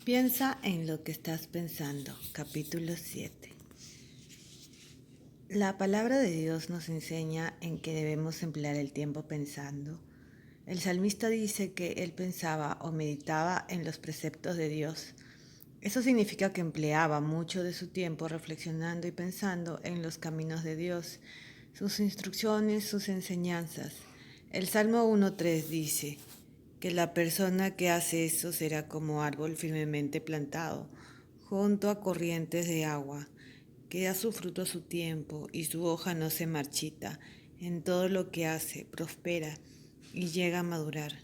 Piensa en lo que estás pensando. Capítulo 7. La palabra de Dios nos enseña en que debemos emplear el tiempo pensando. El salmista dice que él pensaba o meditaba en los preceptos de Dios. Eso significa que empleaba mucho de su tiempo reflexionando y pensando en los caminos de Dios, sus instrucciones, sus enseñanzas. El Salmo 1.3 dice que la persona que hace eso será como árbol firmemente plantado, junto a corrientes de agua, que da su fruto a su tiempo y su hoja no se marchita. En todo lo que hace, prospera y llega a madurar.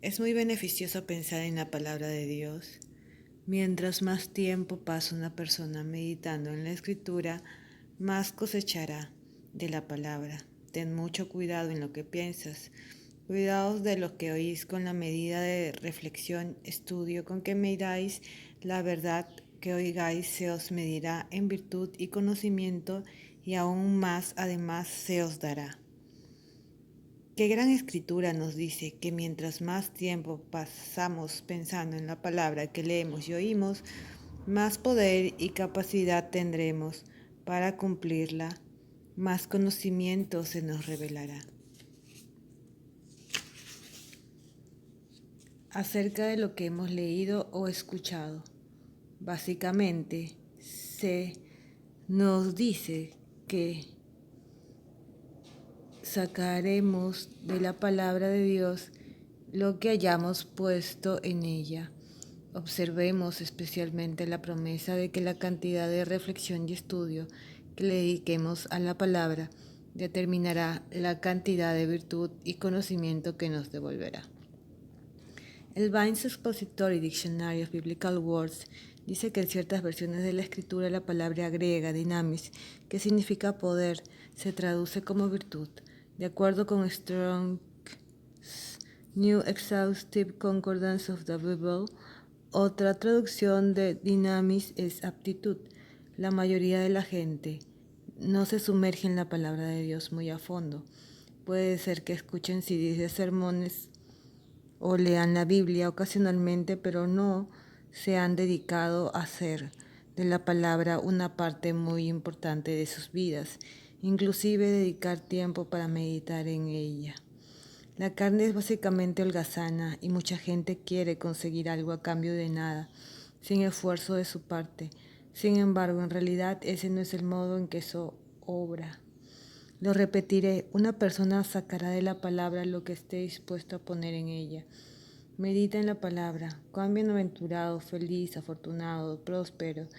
Es muy beneficioso pensar en la palabra de Dios. Mientras más tiempo pasa una persona meditando en la escritura, más cosechará de la palabra. Ten mucho cuidado en lo que piensas. Cuidaos de lo que oís con la medida de reflexión, estudio con que miráis la verdad que oigáis se os medirá en virtud y conocimiento y aún más además se os dará. Qué gran escritura nos dice que mientras más tiempo pasamos pensando en la palabra que leemos y oímos, más poder y capacidad tendremos para cumplirla, más conocimiento se nos revelará. Acerca de lo que hemos leído o escuchado, básicamente se nos dice que sacaremos de la palabra de Dios lo que hayamos puesto en ella. Observemos especialmente la promesa de que la cantidad de reflexión y estudio que le dediquemos a la palabra determinará la cantidad de virtud y conocimiento que nos devolverá. El Vine's Expository Dictionary of Biblical Words dice que en ciertas versiones de la escritura la palabra griega dynamis, que significa poder, se traduce como virtud. De acuerdo con Strong's New Exhaustive Concordance of the Bible, otra traducción de dynamis es aptitud. La mayoría de la gente no se sumerge en la palabra de Dios muy a fondo. Puede ser que escuchen CDs de sermones o lean la Biblia ocasionalmente, pero no se han dedicado a hacer de la palabra una parte muy importante de sus vidas, inclusive dedicar tiempo para meditar en ella. La carne es básicamente holgazana y mucha gente quiere conseguir algo a cambio de nada, sin esfuerzo de su parte. Sin embargo, en realidad ese no es el modo en que eso obra. Lo repetiré, una persona sacará de la palabra lo que esté dispuesto a poner en ella. Medita en la palabra. Cuán bienaventurado, feliz, afortunado, próspero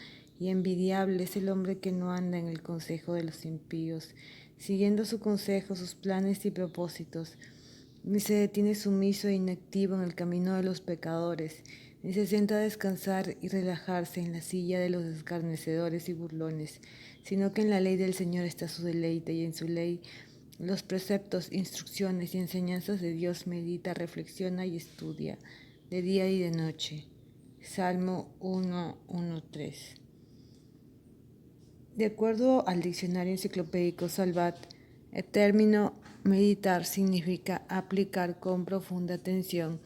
y envidiable es el hombre que no anda en el consejo de los impíos, siguiendo su consejo, sus planes y propósitos, ni se detiene sumiso e inactivo en el camino de los pecadores, ni se sienta a descansar y relajarse en la silla de los escarnecedores y burlones, sino que en la ley del Señor está su deleite, y en su ley los preceptos, instrucciones y enseñanzas de Dios medita, reflexiona y estudia, de día y de noche. Salmo 1.1.3. De acuerdo al diccionario enciclopédico Salvat, el término meditar significa aplicar con profunda atención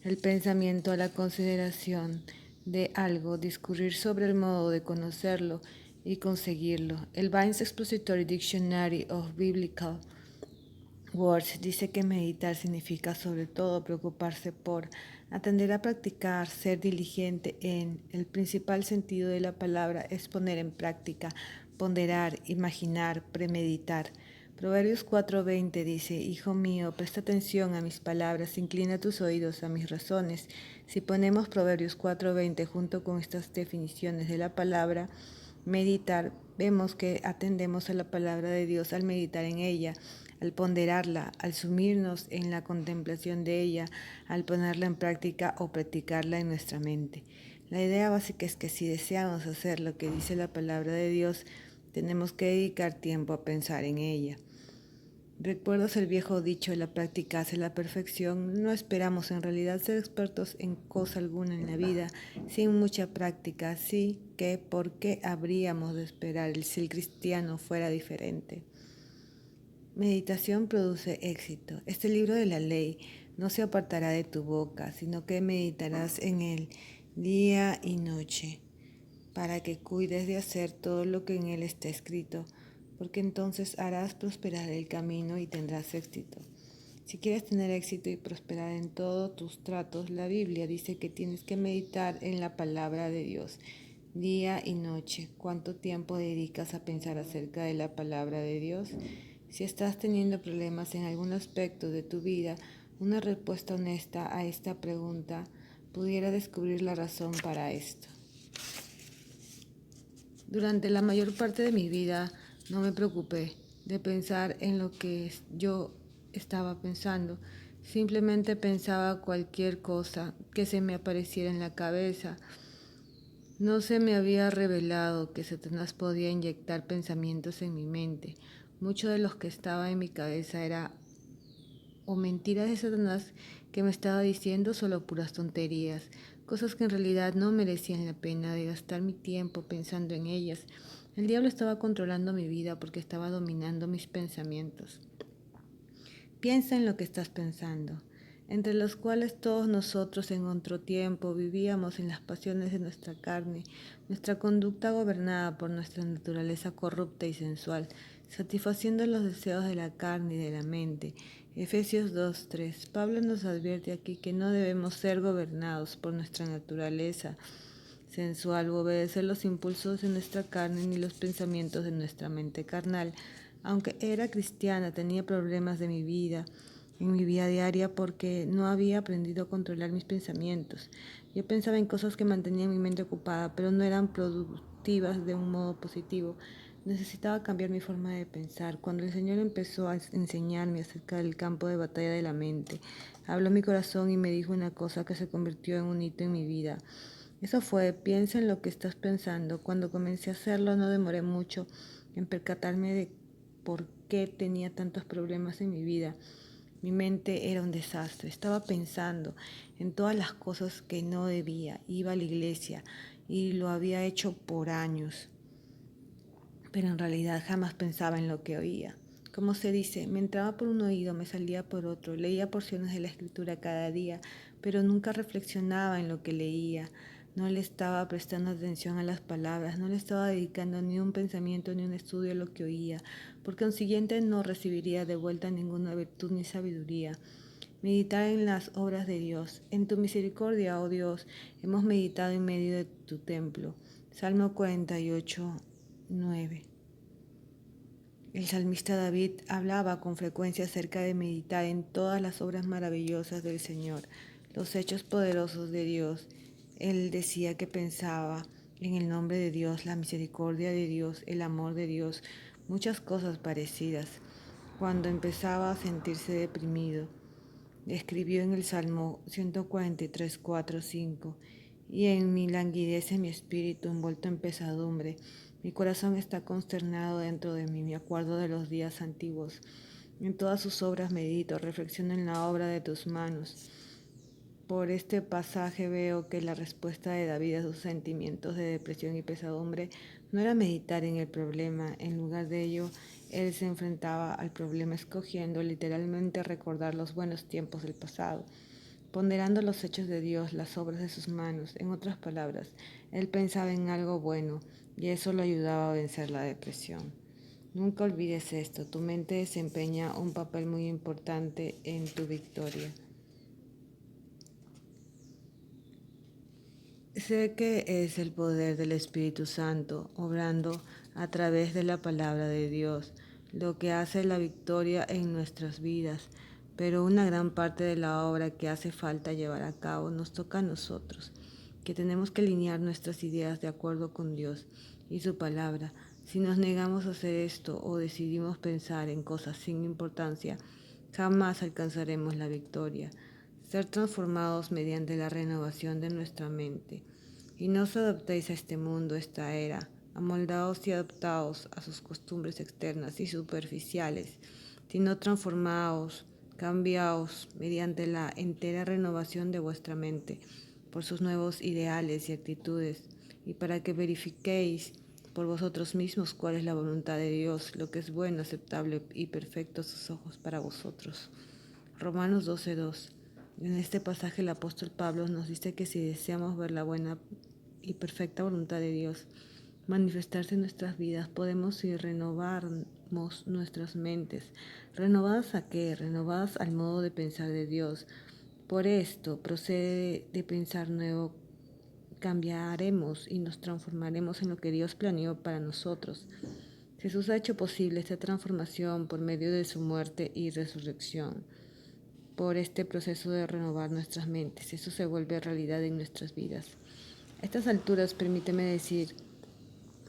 el pensamiento a la consideración de algo, discurrir sobre el modo de conocerlo y conseguirlo. El Vine's Expository Dictionary of Biblical Words dice que meditar significa sobre todo preocuparse por atender a practicar, ser diligente en. El principal sentido de la palabra es poner en práctica, ponderar, imaginar, premeditar. Proverbios 4:20 dice: Hijo mío, presta atención a mis palabras, inclina tus oídos a mis razones. Si ponemos Proverbios 4:20 junto con estas definiciones de la palabra meditar, vemos que atendemos a la palabra de Dios al meditar en ella, al ponderarla, al sumirnos en la contemplación de ella, al ponerla en práctica o practicarla en nuestra mente. La idea básica es que si deseamos hacer lo que dice la palabra de Dios, tenemos que dedicar tiempo a pensar en ella. ¿Recuerdas el viejo dicho, la práctica hace la perfección? No esperamos en realidad ser expertos en cosa alguna en la vida sin mucha práctica, así que ¿por qué habríamos de esperar si el cristiano fuera diferente? Meditación produce éxito. Este libro de la ley no se apartará de tu boca, sino que meditarás en él día y noche, para que cuides de hacer todo lo que en él está escrito, porque entonces harás prosperar el camino y tendrás éxito. Si quieres tener éxito y prosperar en todos tus tratos, la Biblia dice que tienes que meditar en la palabra de Dios día y noche. ¿Cuánto tiempo dedicas a pensar acerca de la palabra de Dios? Si estás teniendo problemas en algún aspecto de tu vida, una respuesta honesta a esta pregunta pudiera descubrir la razón para esto. Durante la mayor parte de mi vida no me preocupé de pensar en lo que yo estaba pensando. Simplemente pensaba cualquier cosa que se me apareciera en la cabeza. No se me había revelado que Satanás podía inyectar pensamientos en mi mente. Mucho de lo que estaba en mi cabeza era o mentiras de Satanás que me estaba diciendo solo puras tonterías, cosas que en realidad no merecían la pena de gastar mi tiempo pensando en ellas. El diablo estaba controlando mi vida porque estaba dominando mis pensamientos. Piensa en lo que estás pensando, entre los cuales todos nosotros en otro tiempo vivíamos en las pasiones de nuestra carne, nuestra conducta gobernada por nuestra naturaleza corrupta y sensual, satisfaciendo los deseos de la carne y de la mente. Efesios 2:3. Pablo nos advierte aquí que no debemos ser gobernados por nuestra naturaleza sensual o obedecer los impulsos de nuestra carne ni los pensamientos de nuestra mente carnal. Aunque era cristiana, tenía problemas de mi vida, en mi vida diaria, porque no había aprendido a controlar mis pensamientos. Yo pensaba en cosas que mantenían mi mente ocupada, pero no eran productivas de un modo positivo. Necesitaba cambiar mi forma de pensar. Cuando el Señor empezó a enseñarme acerca del campo de batalla de la mente, habló a mi corazón y me dijo una cosa que se convirtió en un hito en mi vida. Eso fue, piensa en lo que estás pensando. Cuando comencé a hacerlo no demoré mucho en percatarme de por qué tenía tantos problemas en mi vida. Mi mente era un desastre. Estaba pensando en todas las cosas que no debía. Iba a la iglesia y lo había hecho por años, pero en realidad jamás pensaba en lo que oía. Como se dice, me entraba por un oído, me salía por otro. Leía porciones de la escritura cada día, pero nunca reflexionaba en lo que leía. No le estaba prestando atención a las palabras, no le estaba dedicando ni un pensamiento ni un estudio a lo que oía. Por consiguiente, no recibiría de vuelta ninguna virtud ni sabiduría. Meditar en las obras de Dios. En tu misericordia, oh Dios, hemos meditado en medio de tu templo. Salmo 48:9. El salmista David hablaba con frecuencia acerca de meditar en todas las obras maravillosas del Señor, los hechos poderosos de Dios. Él decía que pensaba en el nombre de Dios, la misericordia de Dios, el amor de Dios, muchas cosas parecidas. Cuando empezaba a sentirse deprimido, escribió en el Salmo 143:4-5, y en mí languidece mi espíritu envuelto en pesadumbre. Mi corazón está consternado dentro de mí, me acuerdo de los días antiguos. En todas sus obras medito, reflexiono en la obra de tus manos. Por este pasaje veo que la respuesta de David a sus sentimientos de depresión y pesadumbre no era meditar en el problema. En lugar de ello, él se enfrentaba al problema escogiendo literalmente recordar los buenos tiempos del pasado, ponderando los hechos de Dios, las obras de sus manos. En otras palabras, él pensaba en algo bueno y eso lo ayudaba a vencer la depresión. Nunca olvides esto, tu mente desempeña un papel muy importante en tu victoria. Sé que es el poder del Espíritu Santo obrando a través de la palabra de Dios lo que hace la victoria en nuestras vidas, pero una gran parte de la obra que hace falta llevar a cabo nos toca a nosotros, que tenemos que alinear nuestras ideas de acuerdo con Dios y su palabra. Si nos negamos a hacer esto o decidimos pensar en cosas sin importancia, jamás alcanzaremos la victoria. Ser transformados mediante la renovación de nuestra mente. Y no os adaptéis a este mundo, esta era, amoldaos y adaptaos a sus costumbres externas y superficiales, sino transformaos, cambiaos mediante la entera renovación de vuestra mente, por sus nuevos ideales y actitudes, y para que verifiquéis por vosotros mismos cuál es la voluntad de Dios, lo que es bueno, aceptable y perfecto a sus ojos para vosotros. Romanos 12:2. En este pasaje el apóstol Pablo nos dice que si deseamos ver la buena y perfecta voluntad de Dios manifestarse en nuestras vidas, podemos y renovarnos nuestras mentes. ¿Renovadas a qué? Renovadas al modo de pensar de Dios. Por esto procede de pensar nuevo, cambiaremos y nos transformaremos en lo que Dios planeó para nosotros. Jesús ha hecho posible esta transformación por medio de su muerte y resurrección. Por este proceso de renovar nuestras mentes, eso se vuelve realidad en nuestras vidas. A estas alturas, permíteme decir,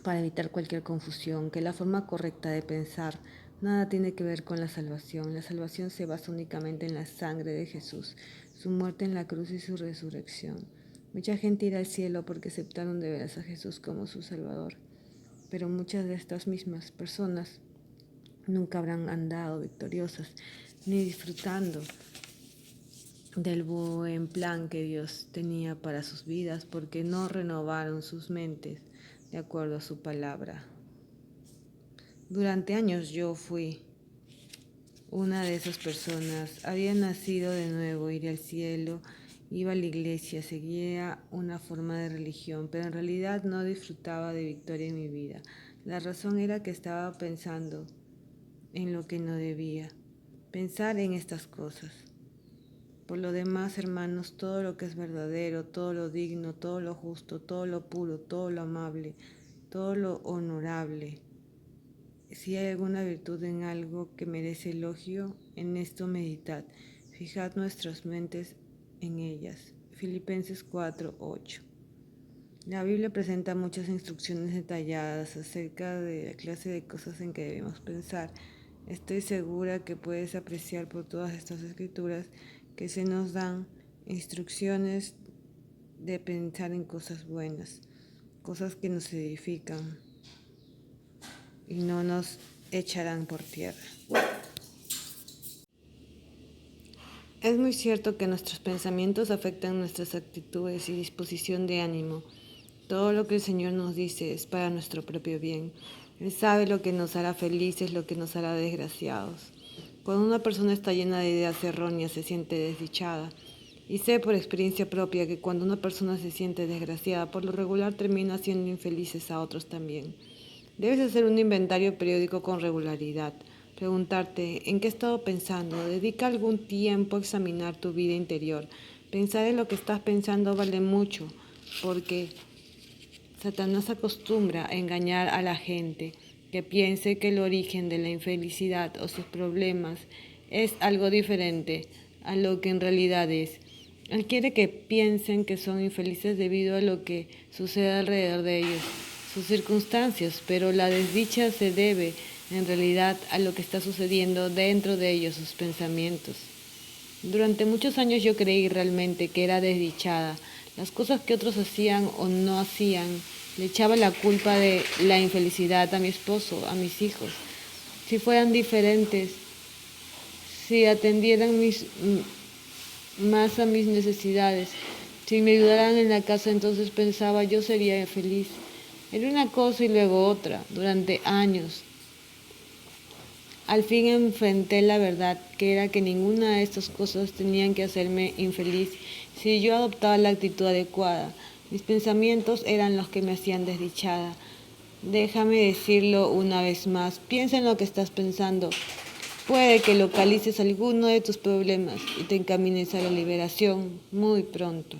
para evitar cualquier confusión, que la forma correcta de pensar nada tiene que ver con la salvación. La salvación se basa únicamente en la sangre de Jesús, su muerte en la cruz y su resurrección. Mucha gente irá al cielo porque aceptaron de veras a Jesús como su Salvador, pero muchas de estas mismas personas nunca habrán andado victoriosas ni disfrutando del buen plan que Dios tenía para sus vidas porque no renovaron sus mentes de acuerdo a su palabra. Durante años yo fui una de esas personas. Había nacido de nuevo, iría al cielo, iba a la iglesia, seguía una forma de religión, pero en realidad no disfrutaba de victoria en mi vida. La razón era que estaba pensando en lo que no debía pensar en estas cosas. Por lo demás, hermanos, todo lo que es verdadero, todo lo digno, todo lo justo, todo lo puro, todo lo amable, todo lo honorable. Si hay alguna virtud en algo que merece elogio, en esto meditad. Fijad nuestras mentes en ellas. Filipenses 4:8. La Biblia presenta muchas instrucciones detalladas acerca de la clase de cosas en que debemos pensar. Estoy segura que puedes apreciar por todas estas escrituras que se nos dan instrucciones de pensar en cosas buenas, cosas que nos edifican y no nos echarán por tierra. Es muy cierto que nuestros pensamientos afectan nuestras actitudes y disposición de ánimo. Todo lo que el Señor nos dice es para nuestro propio bien. Él sabe lo que nos hará felices, lo que nos hará desgraciados. Cuando una persona está llena de ideas erróneas, se siente desdichada. Y sé por experiencia propia que cuando una persona se siente desgraciada, por lo regular termina haciendo infelices a otros también. Debes hacer un inventario periódico con regularidad. Preguntarte, ¿en qué he estado pensando? Dedica algún tiempo a examinar tu vida interior. Pensar en lo que estás pensando vale mucho, porque Satanás acostumbra a engañar a la gente que piense que el origen de la infelicidad o sus problemas es algo diferente a lo que en realidad es. Él quiere que piensen que son infelices debido a lo que sucede alrededor de ellos, sus circunstancias, pero la desdicha se debe en realidad a lo que está sucediendo dentro de ellos, sus pensamientos. Durante muchos años yo creí realmente que era desdichada. Las cosas que otros hacían o no hacían, le echaba la culpa de la infelicidad a mi esposo, a mis hijos. Si fueran diferentes, si atendieran más a mis necesidades, si me ayudaran en la casa, entonces pensaba yo sería feliz. Era una cosa y luego otra, durante años. Al fin enfrenté la verdad, que era que ninguna de estas cosas tenían que hacerme infeliz si yo adoptaba la actitud adecuada. Mis pensamientos eran los que me hacían desdichada. Déjame decirlo una vez más, piensa en lo que estás pensando. Puede que localices alguno de tus problemas y te encamines a la liberación muy pronto.